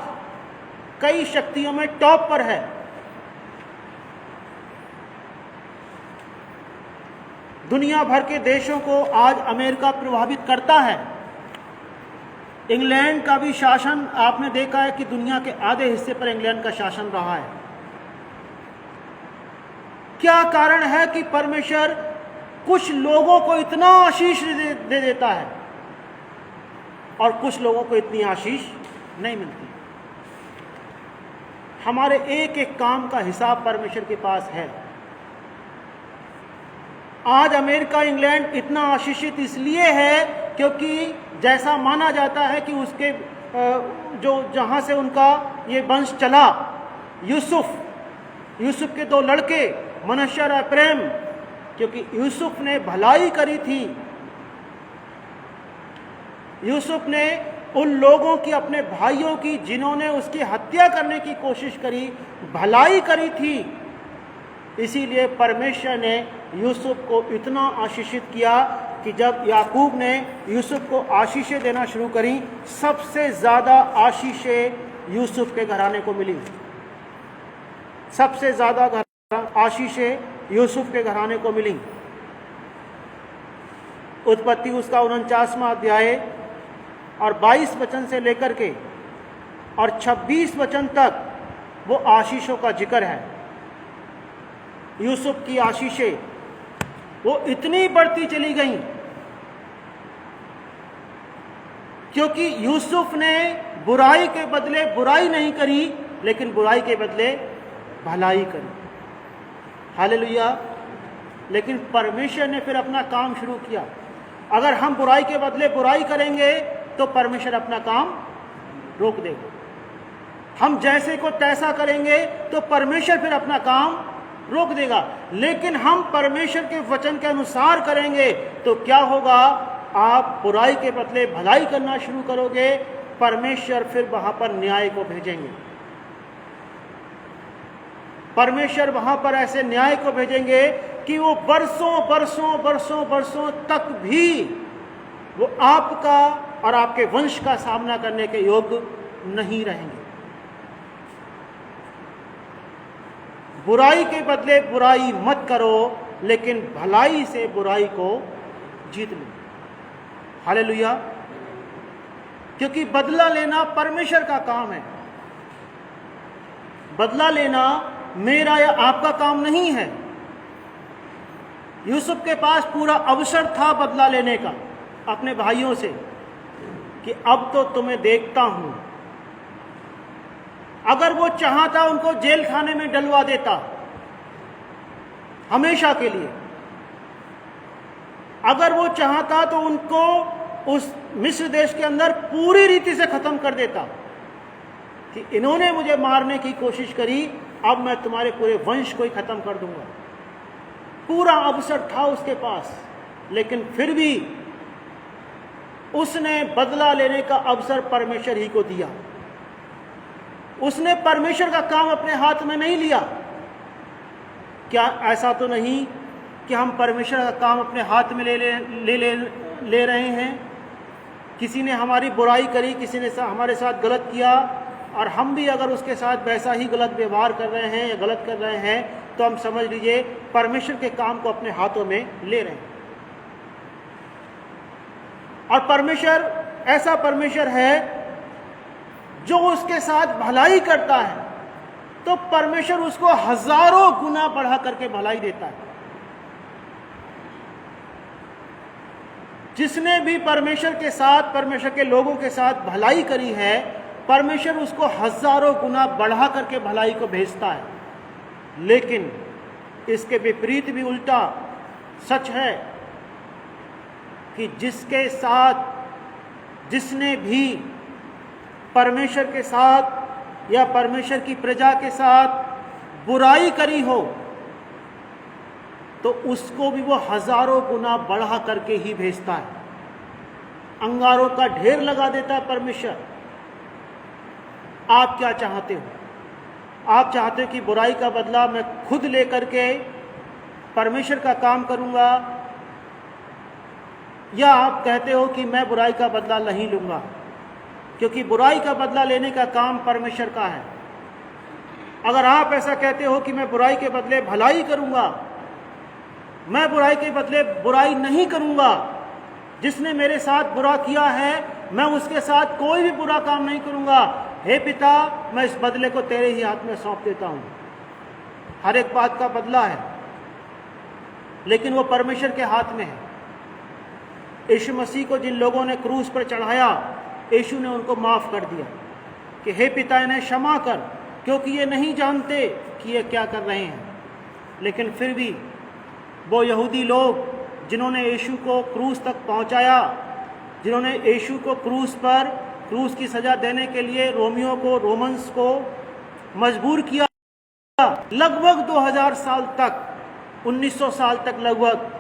कई शक्तियों में टॉप पर है? दुनिया भर के देशों को आज अमेरिका प्रभावित करता है। इंग्लैंड का भी शासन आपने देखा है कि दुनिया के आधे हिस्से पर इंग्लैंड का शासन रहा है। क्या कारण है कि परमेश्वर कुछ लोगों को इतना आशीष दे देता है और कुछ लोगों को इतनी आशीष नहीं मिलती? हमारे एक एक काम का हिसाब परमेश्वर के पास है। आज अमेरिका, इंग्लैंड इतना आशीषित इसलिए है क्योंकि जैसा माना जाता है कि उसके जो जहां से उनका ये वंश चला, यूसुफ के दो लड़के मनश्शे और एप्रैम, क्योंकि यूसुफ ने भलाई करी थी। यूसुफ ने उन लोगों की, अपने भाइयों की, जिन्होंने उसकी हत्या करने की कोशिश करी, भलाई करी थी। इसीलिए परमेश्वर ने यूसुफ को इतना आशीषित किया कि जब याकूब ने यूसुफ को आशीषें देना शुरू करी, सबसे ज़्यादा आशीषें यूसुफ के घराने को मिली। सबसे ज़्यादा आशीषें यूसुफ के घराने को मिली। उत्पत्ति उसका 49वां अध्याय और 22 वचन से लेकर के और 26 वचन तक वो आशीषों का जिक्र है। यूसुफ की आशीषें वो इतनी बढ़ती चली गईं क्योंकि यूसुफ ने बुराई के बदले बुराई नहीं करी, लेकिन बुराई के बदले भलाई करी। हालेलुया। लेकिन परमेश्वर ने फिर अपना काम शुरू किया। अगर हम बुराई के बदले बुराई करेंगे तो परमेश्वर अपना काम रोक देगा। हम जैसे को तैसा करेंगे तो परमेश्वर फिर अपना काम रोक देगा। लेकिन हम परमेश्वर के वचन के अनुसार करेंगे तो क्या होगा? आप बुराई के बदले भलाई करना शुरू करोगे, परमेश्वर फिर वहां पर न्याय को भेजेंगे। परमेश्वर वहां पर ऐसे न्याय को भेजेंगे कि वो बरसों बरसों बरसों बरसों तक भी वो आपका और आपके वंश का सामना करने के योग्य नहीं रहेंगे। बुराई के बदले बुराई मत करो, लेकिन भलाई से बुराई को जीत लो। हालेलुया। क्योंकि बदला लेना परमेश्वर का काम है। बदला लेना मेरा या आपका काम नहीं है। यूसुफ के पास पूरा अवसर था बदला लेने का अपने भाइयों से कि अब तो तुम्हें देखता हूं। अगर वो चाहता उनको जेल खाने में डलवा देता हमेशा के लिए। अगर वो चाहता तो उनको उस मिस्र देश के अंदर पूरी रीति से खत्म कर देता कि इन्होंने मुझे मारने की कोशिश करी, अब मैं तुम्हारे पूरे वंश को ही खत्म कर दूंगा। पूरा अवसर था उसके पास, लेकिन फिर भी उसने बदला लेने का अवसर परमेश्वर ही को दिया। उसने परमेश्वर का काम अपने हाथ में नहीं लिया। क्या ऐसा तो नहीं कि हम परमेश्वर का काम अपने हाथ में ले रहे हैं? किसी ने हमारी बुराई करी, किसी ने हमारे साथ गलत किया, और हम भी अगर उसके साथ वैसा ही गलत व्यवहार कर रहे हैं या गलत कर रहे हैं, तो हम समझ लीजिए परमेश्वर के काम को अपने हाथों में ले रहे हैं। और परमेश्वर ऐसा परमेश्वर है जो उसके साथ भलाई करता है, तो परमेश्वर उसको हजारों गुना बढ़ा करके भलाई देता है। जिसने भी परमेश्वर के साथ, परमेश्वर के लोगों के साथ भलाई करी है, परमेश्वर उसको हजारों गुना बढ़ा करके भलाई को भेजता है। लेकिन इसके विपरीत भी उल्टा सच है कि जिसके साथ, जिसने भी परमेश्वर के साथ या परमेश्वर की प्रजा के साथ बुराई करी हो, तो उसको भी वो हजारों गुना बढ़ा करके ही भेजता है। अंगारों का ढेर लगा देता है परमेश्वर। आप क्या चाहते हो? आप चाहते हो कि बुराई का बदला मैं खुद लेकर के परमेश्वर का काम करूंगा, या आप कहते हो कि मैं बुराई का बदला नहीं लूंगा? क्योंकि बुराई का बदला लेने का काम परमेश्वर का है। अगर आप ऐसा कहते हो कि मैं बुराई के बदले भलाई करूंगा, मैं बुराई के बदले बुराई नहीं करूंगा, जिसने मेरे साथ बुरा किया है मैं उसके साथ कोई भी बुरा काम नहीं करूंगा, हे पिता मैं इस बदले को तेरे ही हाथ में सौंप देता हूं। हर एक बात का बदला है, लेकिन वो परमेश्वर के हाथ में है। यीशु मसीह को जिन लोगों ने क्रूस पर चढ़ाया, यीशु ने उनको माफ कर दिया कि हे पिता इन्हें क्षमा कर, क्योंकि ये नहीं जानते कि ये क्या कर रहे हैं। लेकिन फिर भी वो यहूदी लोग जिन्होंने यीशु को क्रूस तक पहुंचाया, जिन्होंने यीशु को क्रूस की सजा देने के लिए रोमन्स को मजबूर किया, लगभग 2000 साल तक, 1900 साल तक, लगभग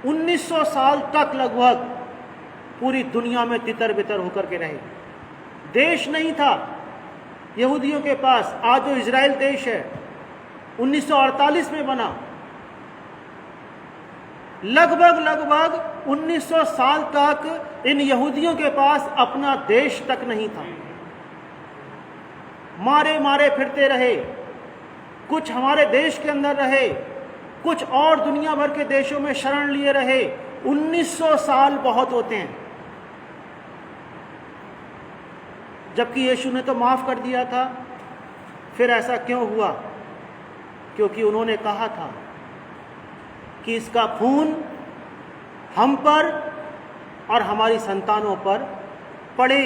1900 साल तक लगभग पूरी दुनिया में तितर बितर होकर के रहे। देश नहीं था यहूदियों के पास। आज जो इजराइल देश है 1948 में बना। लगभग 1900 साल तक इन यहूदियों के पास अपना देश तक नहीं था। मारे मारे फिरते रहे। कुछ हमारे देश के अंदर रहे, कुछ और दुनिया भर के देशों में शरण लिए रहे। 1900 साल बहुत होते हैं। जबकि यीशु ने तो माफ कर दिया था। फिर ऐसा क्यों हुआ? क्योंकि उन्होंने कहा था कि इसका खून हम पर और हमारी संतानों पर पड़े।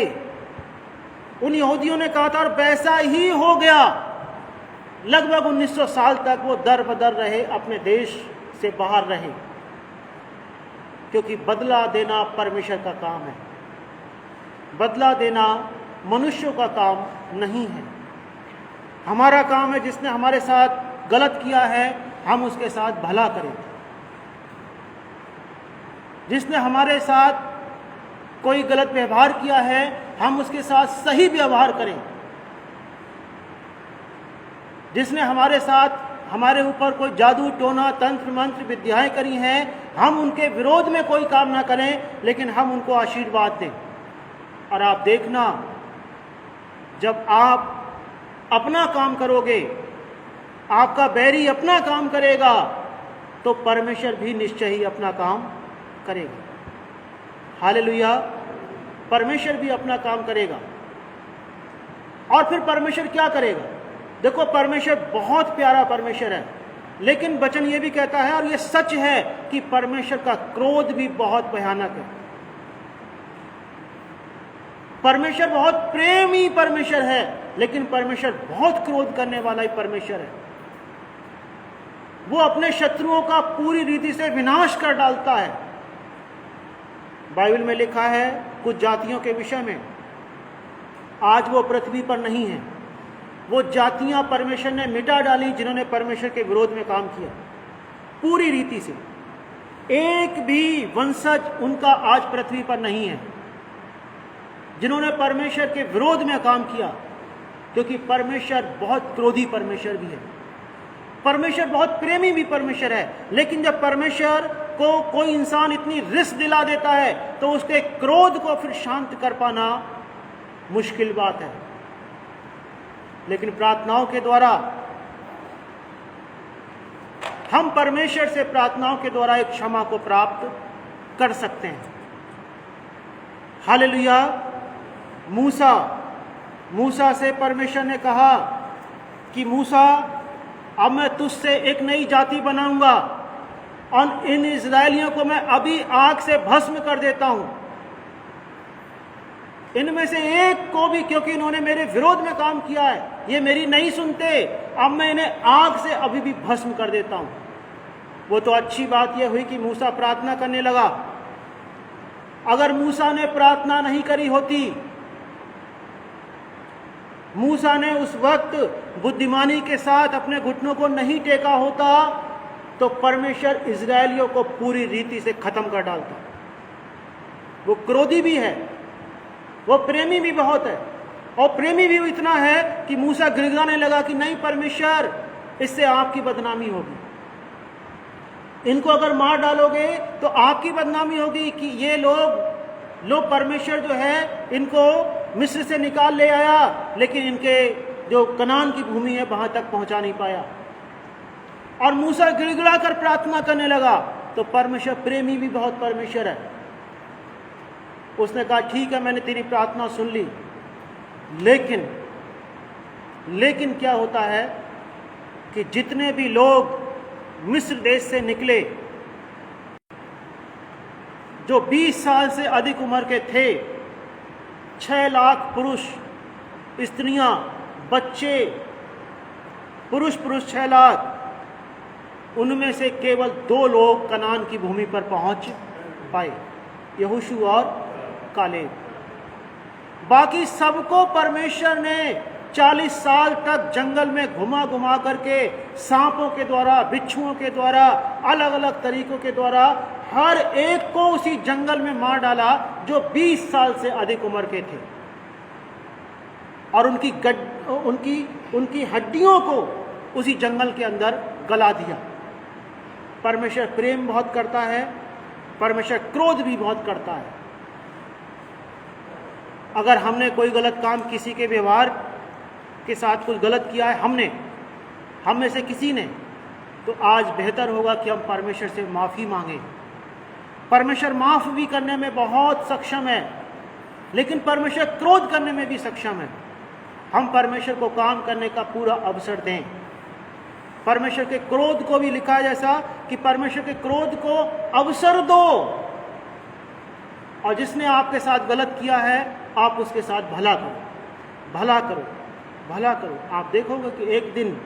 उन यहूदियों ने कहा था और वैसा ही हो गया। लगभग 1900 साल तक वो दर बदर रहे, अपने देश से बाहर रहे, क्योंकि बदला देना परमेश्वर का काम है। बदला देना मनुष्यों का काम नहीं है। हमारा काम है जिसने हमारे साथ गलत किया है हम उसके साथ भला करें। जिसने हमारे साथ कोई गलत व्यवहार किया है हम उसके साथ सही व्यवहार करें। जिसने हमारे साथ हमारे ऊपर कोई जादू टोना तंत्र मंत्र विद्याएं करी हैं हम उनके विरोध में कोई काम ना करें, लेकिन हम उनको आशीर्वाद दें। और आप देखना, जब आप अपना काम करोगे, आपका बैरी अपना काम करेगा, तो परमेश्वर भी निश्चय ही अपना काम करेगा। हालेलुया। परमेश्वर भी अपना काम करेगा। और फिर परमेश्वर क्या करेगा? देखो, परमेश्वर बहुत प्यारा परमेश्वर है, लेकिन वचन ये भी कहता है, और ये सच है, कि परमेश्वर का क्रोध भी बहुत भयानक है। परमेश्वर बहुत प्रेमी परमेश्वर है, लेकिन परमेश्वर बहुत क्रोध करने वाला ही परमेश्वर है। वो अपने शत्रुओं का पूरी रीति से विनाश कर डालता है। बाइबल में लिखा है कुछ जातियों के विषय में, आज वो पृथ्वी पर नहीं है। वो जातियां परमेश्वर ने मिटा डाली जिन्होंने परमेश्वर के विरोध में काम किया पूरी रीति से। एक भी वंशज उनका आज पृथ्वी पर नहीं है जिन्होंने परमेश्वर के विरोध में काम किया, क्योंकि परमेश्वर बहुत क्रोधी परमेश्वर भी है। परमेश्वर बहुत प्रेमी भी परमेश्वर है, लेकिन जब परमेश्वर को कोई इंसान इतनी रिस दिला देता है तो उसके क्रोध को फिर शांत कर पाना मुश्किल बात है। लेकिन प्रार्थनाओं के द्वारा हम परमेश्वर से प्रार्थनाओं के द्वारा एक क्षमा को प्राप्त कर सकते हैं। हालेलुया। मूसा से परमेश्वर ने कहा कि मूसा, अब मैं तुझसे एक नई जाति बनाऊंगा और इन इजरायलियों को मैं अभी आग से भस्म कर देता हूं। इनमें से एक को भी, क्योंकि इन्होंने मेरे विरोध में काम किया है, ये मेरी नहीं सुनते, अब मैं इन्हें आग से अभी भी भस्म कर देता हूं। वो तो अच्छी बात यह हुई कि मूसा प्रार्थना करने लगा। अगर मूसा ने प्रार्थना नहीं करी होती, मूसा ने उस वक्त बुद्धिमानी के साथ अपने घुटनों को नहीं टेका होता, तो परमेश्वर इजरायलियों को पूरी रीति से खत्म कर डालता। वो क्रोधी भी है, वो प्रेमी भी बहुत है, और प्रेमी भी इतना है कि मूसा गिड़गिड़ाने लगा कि नहीं परमेश्वर, इससे आपकी बदनामी होगी। इनको अगर मार डालोगे तो आपकी बदनामी होगी कि ये लोग परमेश्वर जो है इनको मिस्र से निकाल ले आया, लेकिन इनके जो कनान की भूमि है वहां तक पहुंचा नहीं पाया। और मूसा गिड़गिड़ा कर प्रार्थना करने लगा, तो परमेश्वर प्रेमी भी बहुत परमेश्वर है। उसने कहा ठीक है, मैंने तेरी प्रार्थना सुन ली, लेकिन क्या होता है कि जितने भी लोग मिस्र देश से निकले, जो 20 साल से अधिक उम्र के थे, 6 लाख पुरुष, स्त्रियां, बच्चे, पुरुष 6 लाख, उनमें से केवल 2 लोग कनान की भूमि पर पहुंच पाए, यहोशू और कालेब। बाकी सबको परमेश्वर ने 40 साल तक जंगल में घुमा करके सांपों के द्वारा, बिच्छुओं के द्वारा, अलग अलग तरीकों के द्वारा हर एक को उसी जंगल में मार डाला जो 20 साल से अधिक उम्र के थे, और उनकी हड्डियों को उसी जंगल के अंदर गला दिया। परमेश्वर प्रेम बहुत करता है, परमेश्वर क्रोध भी बहुत करता है। अगर हमने कोई गलत काम, किसी के व्यवहार के साथ कुछ गलत किया है, हम में से किसी ने, तो आज बेहतर होगा कि हम परमेश्वर से माफ़ी मांगें। परमेश्वर माफ़ भी करने में बहुत सक्षम है, लेकिन परमेश्वर क्रोध करने में भी सक्षम है। हम परमेश्वर को काम करने का पूरा अवसर दें। परमेश्वर के क्रोध को भी लिखा है जैसा कि परमेश्वर के क्रोध को अवसर दो, और जिसने आपके साथ गलत किया है आप उसके साथ भला करो, भला करो, भला करो। आप देखोगे कि एक दिन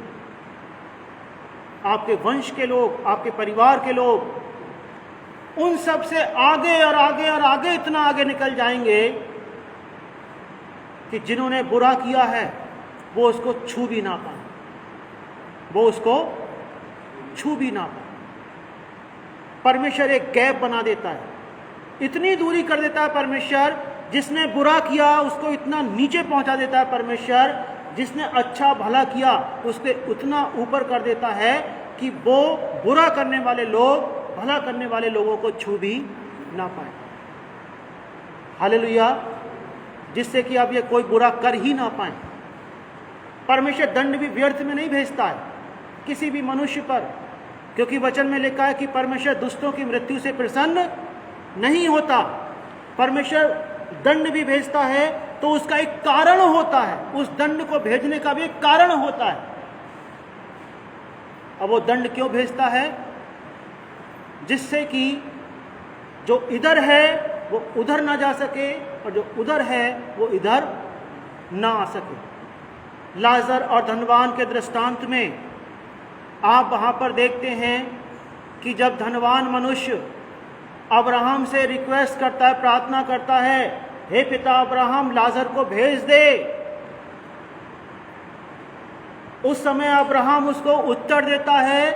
आपके वंश के लोग, आपके परिवार के लोग उन सब से आगे और आगे और आगे, इतना आगे निकल जाएंगे कि जिन्होंने बुरा किया है वो उसको छू भी ना पाए, वो उसको छू भी ना पाए। परमेश्वर एक गैप बना देता है, इतनी दूरी कर देता है परमेश्वर। जिसने बुरा किया उसको इतना नीचे पहुंचा देता है परमेश्वर, जिसने अच्छा भला किया उसके उतना ऊपर कर देता है कि वो बुरा करने वाले लोग भला करने वाले लोगों को छू भी ना पाए। हालेलुया। जिससे कि अब ये कोई बुरा कर ही ना पाए। परमेश्वर दंड भी व्यर्थ में नहीं भेजता है किसी भी मनुष्य पर, क्योंकि वचन में लिखा है कि परमेश्वर दुष्टों की मृत्यु से प्रसन्न नहीं होता। परमेश्वर दंड भी भेजता है तो उसका एक कारण होता है, उस दंड को भेजने का भी एक कारण होता है। अब वो दंड क्यों भेजता है? जिससे कि जो इधर है वो उधर ना जा सके और जो उधर है वो इधर ना आ सके। लाजर और धनवान के दृष्टांत में आप वहां पर देखते हैं कि जब धनवान मनुष्य अब्राहम से रिक्वेस्ट करता है, प्रार्थना करता है, हे पिता अब्राहम लाजर को भेज दे, उस समय अब्राहम उसको उत्तर देता है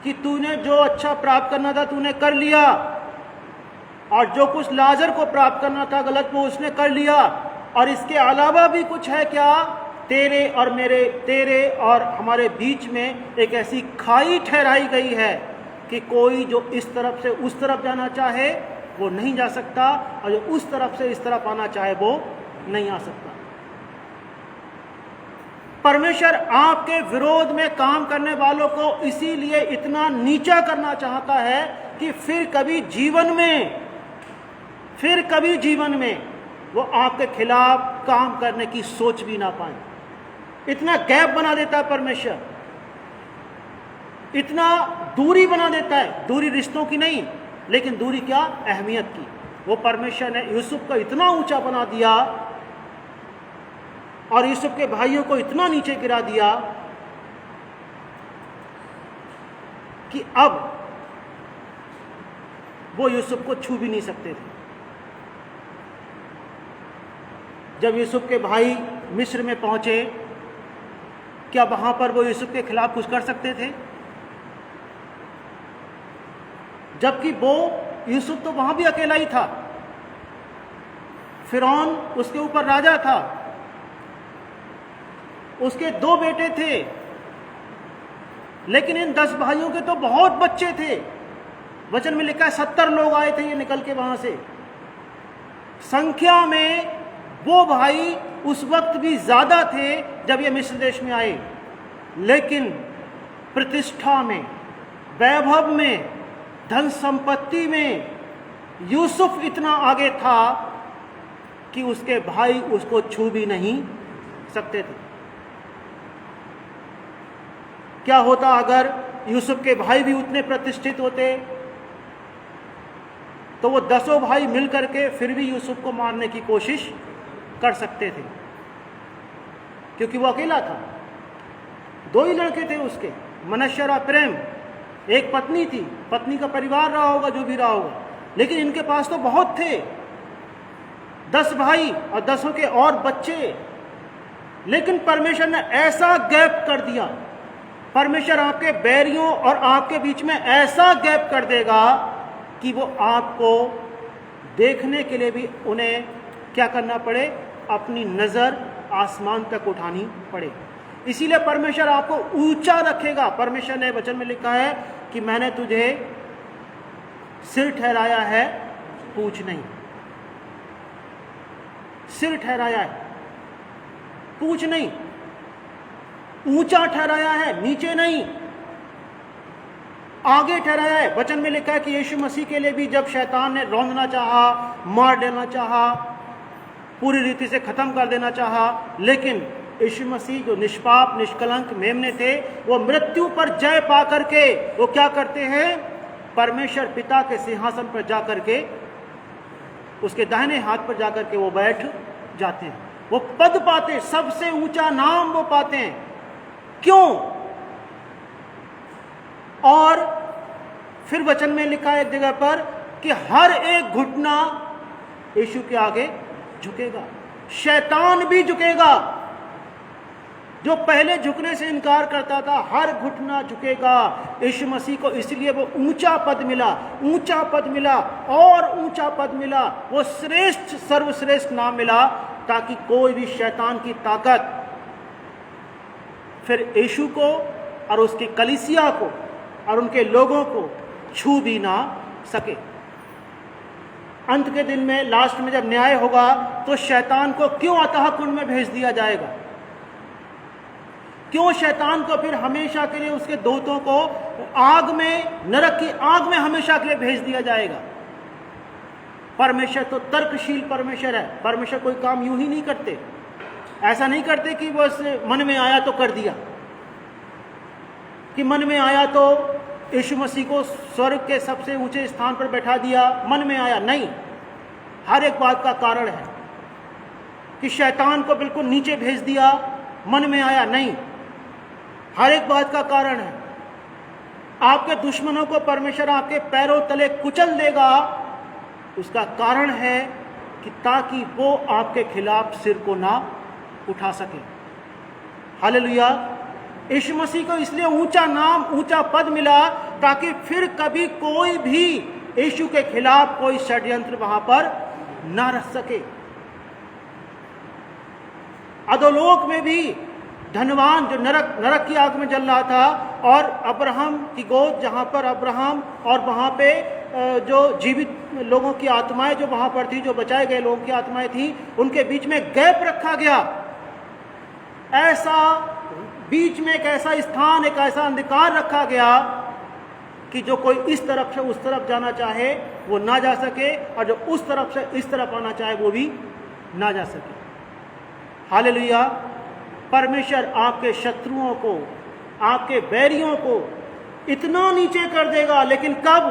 कि तूने जो अच्छा प्राप्त करना था तूने कर लिया, और जो कुछ लाजर को प्राप्त करना था गलत वो उसने कर लिया, और इसके अलावा भी कुछ है क्या? तेरे और हमारे बीच में एक ऐसी खाई ठहराई गई है कि कोई जो इस तरफ से उस तरफ जाना चाहे वो नहीं जा सकता, और जो उस तरफ से इस तरफ आना चाहे वो नहीं आ सकता। परमेश्वर आपके विरोध में काम करने वालों को इसीलिए इतना नीचा करना चाहता है कि फिर कभी जीवन में वो आपके खिलाफ काम करने की सोच भी ना पाए। इतना गैप बना देता है परमेश्वर, इतना दूरी बना देता है। दूरी रिश्तों की नहीं, लेकिन दूरी क्या? अहमियत की। वो परमेश्वर ने यूसुफ को इतना ऊंचा बना दिया और यूसुफ के भाइयों को इतना नीचे गिरा दिया कि अब वो यूसुफ को छू भी नहीं सकते थे। जब यूसुफ के भाई मिस्र में पहुंचे, क्या वहां पर वो यूसुफ के खिलाफ कुछ कर सकते थे? जबकि वो यूसुफ तो वहां भी अकेला ही था। फिरौन उसके ऊपर राजा था, उसके 2 बेटे थे, लेकिन इन 10 भाइयों के तो बहुत बच्चे थे। वचन में लिखा है 70 लोग आए थे ये निकल के वहां से। संख्या में वो भाई उस वक्त भी ज्यादा थे जब ये मिस्र देश में आए, लेकिन प्रतिष्ठा में, वैभव में, धन संपत्ति में यूसुफ इतना आगे था कि उसके भाई उसको छू भी नहीं सकते थे। क्या होता अगर यूसुफ के भाई भी उतने प्रतिष्ठित होते? तो वो 10 भाई मिलकर के फिर भी यूसुफ को मारने की कोशिश कर सकते थे, क्योंकि वो अकेला था। 2 ही लड़के थे उसके, मनश्शे और प्रेम। एक पत्नी थी, पत्नी का परिवार रहा होगा जो भी रहा होगा, लेकिन इनके पास तो बहुत थे, 10 भाई और 10 के और बच्चे। लेकिन परमेश्वर ने ऐसा गैप कर दिया, परमेश्वर आपके बैरियों और आपके बीच में ऐसा गैप कर देगा कि वो आपको देखने के लिए भी उन्हें क्या करना पड़े? अपनी नजर आसमान तक उठानी पड़े। इसीलिए परमेश्वर आपको ऊंचा रखेगा। परमेश्वर ने वचन में लिखा है कि मैंने तुझे सिर ठहराया है, पूछ नहीं। सिर ठहराया है, पूछ नहीं। ऊंचा ठहराया है, नीचे नहीं। आगे ठहराया है। वचन में लिखा है कि यीशु मसीह के लिए भी जब शैतान ने रौंदना चाहा, मार देना चाहा, पूरी रीति से खत्म कर देना चाहा, लेकिन यीशु मसीह जो निष्पाप निष्कलंक मेमने थे, वो मृत्यु पर जय पा करके वो क्या करते हैं? परमेश्वर पिता के सिंहासन पर जाकर के, उसके दाहिने हाथ पर जाकर के वो बैठ जाते हैं। वो पद पाते, सबसे ऊंचा नाम वो पाते हैं। क्यों? और फिर वचन में लिखा है एक जगह पर कि हर एक घुटना यीशु के आगे झुकेगा, शैतान भी झुकेगा। जो पहले झुकने से इनकार करता था, हर घुटना झुकेगा। यीशु मसीह को इसलिए वो ऊंचा पद मिला, ऊंचा पद मिला और ऊंचा पद मिला, वो श्रेष्ठ सर्वश्रेष्ठ नाम मिला, ताकि कोई भी शैतान की ताकत फिर यीशु को और उसकी कलीसिया को और उनके लोगों को छू भी ना सके। अंत के दिन में, लास्ट में जब न्याय होगा, तो शैतान को क्यों अतः कुंड में भेज दिया जाएगा? क्यों शैतान को फिर हमेशा के लिए, उसके दूतों को आग में, नरक की आग में हमेशा के लिए भेज दिया जाएगा? परमेश्वर तो तर्कशील परमेश्वर है। परमेश्वर कोई काम यूं ही नहीं करते। ऐसा नहीं करते कि बस मन में आया तो कर दिया, कि मन में आया तो यीशु मसीह को स्वर्ग के सबसे ऊंचे स्थान पर बैठा दिया, मन में आया। नहीं, हर एक बात का कारण है। कि शैतान को बिल्कुल नीचे भेज दिया, मन में आया, नहीं, हर एक बात का कारण है। आपके दुश्मनों को परमेश्वर आपके पैरों तले कुचल देगा, उसका कारण है कि ताकि वो आपके खिलाफ सिर को ना उठा सके। हालेलुया। यीशु मसीह को इसलिए ऊंचा नाम, ऊंचा पद मिला, ताकि फिर कभी कोई भी यीशु के खिलाफ कोई षड्यंत्र वहां पर ना रख सके। अधोलोक में भी धनवान जो नरक की आग में जल रहा था, और अब्राहम की गोद, जहां पर अब्राहम और वहां पे जो जीवित लोगों की आत्माएं जो वहां पर थी, जो बचाए गए लोगों की आत्माएं थी, उनके बीच में गैप रखा गया। ऐसा बीच में एक ऐसा स्थान, एक ऐसा अंधकार रखा गया कि जो कोई इस तरफ से उस तरफ जाना चाहे वो ना जा सके, और जो उस तरफ से इस तरफ आना चाहे वो भी ना जा सके। हालेलुया। परमेश्वर आपके शत्रुओं को, आपके बैरियों को इतना नीचे कर देगा, लेकिन कब?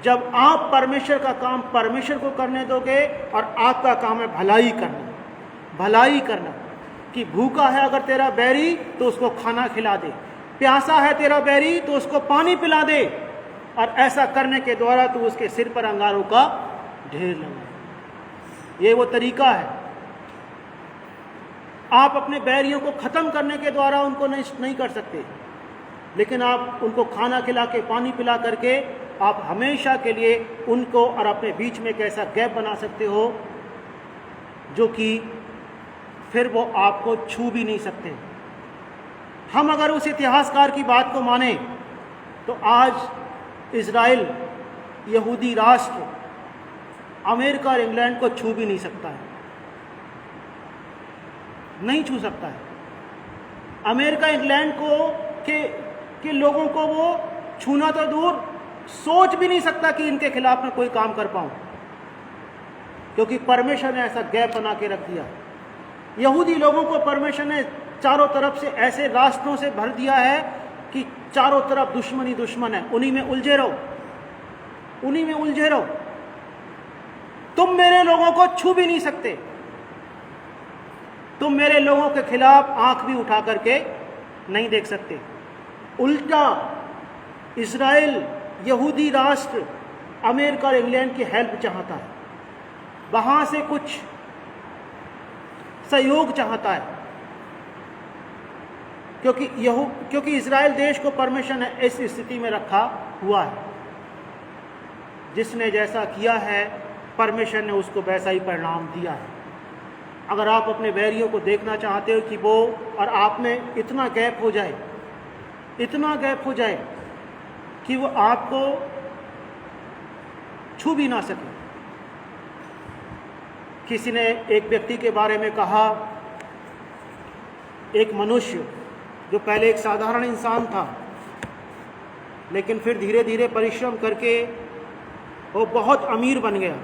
जब आप परमेश्वर का काम परमेश्वर को करने दोगे, और आपका काम है भलाई करना। भलाई करना कि भूखा है अगर तेरा बैरी तो उसको खाना खिला दे, प्यासा है तेरा बैरी तो उसको पानी पिला दे, और ऐसा करने के द्वारा तू उसके सिर पर अंगारों का ढेर लगाए। ये वो तरीका है। आप अपने बैरियों को खत्म करने के द्वारा उनको नहीं कर सकते, लेकिन आप उनको खाना खिला के, पानी पिला करके आप हमेशा के लिए उनको और अपने बीच में एक ऐसा गैप बना सकते हो जो कि फिर वो आपको छू भी नहीं सकते। हम अगर उस इतिहासकार की बात को माने तो आज इजराइल, यहूदी राष्ट्र, अमेरिका और इंग्लैंड को छू भी नहीं सकता है, नहीं छू सकता है। अमेरिका इंग्लैंड को के लोगों को वो छूना तो दूर, सोच भी नहीं सकता कि इनके खिलाफ में कोई काम कर पाऊं, क्योंकि परमेश्वर ने ऐसा गैप बना के रख दिया। यहूदी लोगों को परमेश्वर ने चारों तरफ से ऐसे रास्तों से भर दिया है कि चारों तरफ दुश्मन ही दुश्मन है, उन्हीं में उलझे रहो, उन्हीं में उलझे रहो। तुम मेरे लोगों को छू भी नहीं सकते, तुम मेरे लोगों के खिलाफ आंख भी उठा करके नहीं देख सकते। उल्टा इजराइल, यहूदी राष्ट्र, अमेरिका और इंग्लैंड की हेल्प चाहता है, वहां से कुछ सहयोग चाहता है, क्योंकि इजराइल देश को परमेश्वर ने इस स्थिति में रखा हुआ है। जिसने जैसा किया है परमेश्वर ने उसको वैसा ही परिणाम दिया है। अगर आप अपने बैरियों को देखना चाहते हो कि वो और आप में इतना गैप हो जाए, इतना गैप हो जाए कि वो आपको छू भी ना सके। किसी ने एक व्यक्ति के बारे में कहा, एक मनुष्य जो पहले एक साधारण इंसान था, लेकिन फिर धीरे धीरे परिश्रम करके वो बहुत अमीर बन गया।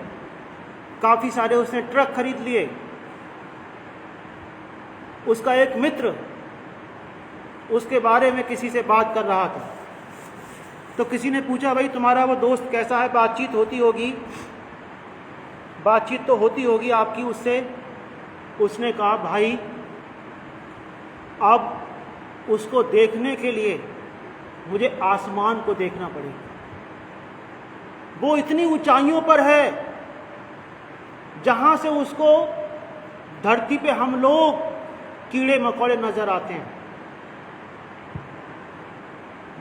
काफ़ी सारे उसने ट्रक खरीद लिए। उसका एक मित्र उसके बारे में किसी से बात कर रहा था, तो किसी ने पूछा, भाई तुम्हारा वो दोस्त कैसा है, बातचीत होती होगी? बातचीत तो होती होगी आपकी उससे। उसने कहा, भाई अब उसको देखने के लिए मुझे आसमान को देखना पड़ेगा। वो इतनी ऊंचाइयों पर है जहां से उसको धरती पे हम लोग कीड़े मकोड़े नजर आते हैं,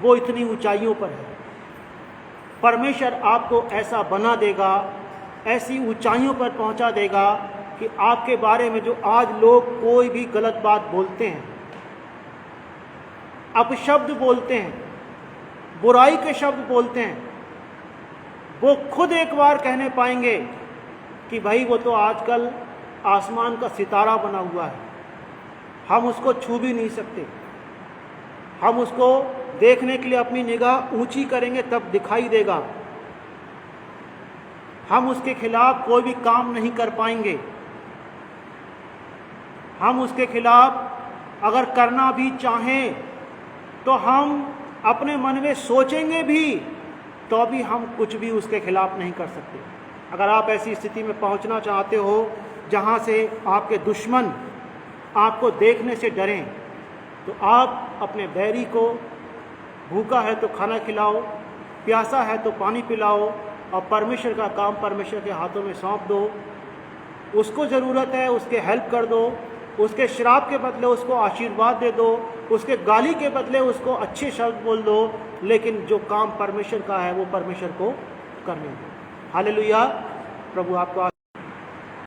वो इतनी ऊंचाइयों पर है। परमेश्वर आपको ऐसा बना देगा, ऐसी ऊंचाइयों पर पहुंचा देगा कि आपके बारे में जो आज लोग कोई भी गलत बात बोलते हैं, अपशब्द बोलते हैं, बुराई के शब्द बोलते हैं, वो खुद एक बार कहने पाएंगे कि भाई वो तो आजकल आसमान का सितारा बना हुआ है, हम उसको छू भी नहीं सकते, हम उसको देखने के लिए अपनी निगाह ऊंची करेंगे तब दिखाई देगा, हम उसके खिलाफ कोई भी काम नहीं कर पाएंगे, हम उसके खिलाफ अगर करना भी चाहें तो हम अपने मन में सोचेंगे भी तो भी हम कुछ भी उसके खिलाफ नहीं कर सकते। अगर आप ऐसी स्थिति में पहुंचना चाहते हो जहां से आपके दुश्मन आपको देखने से डरें, तो आप अपने बैरी को भूखा है तो खाना खिलाओ, प्यासा है तो पानी पिलाओ, और परमेश्वर का काम परमेश्वर के हाथों में सौंप दो। उसको ज़रूरत है उसके हेल्प कर दो, उसके श्राप के बदले उसको आशीर्वाद दे दो, उसके गाली के बदले उसको अच्छे शब्द बोल दो, लेकिन जो काम परमेश्वर का है वो परमेश्वर को करने दो। हालेलुया। प्रभु आपको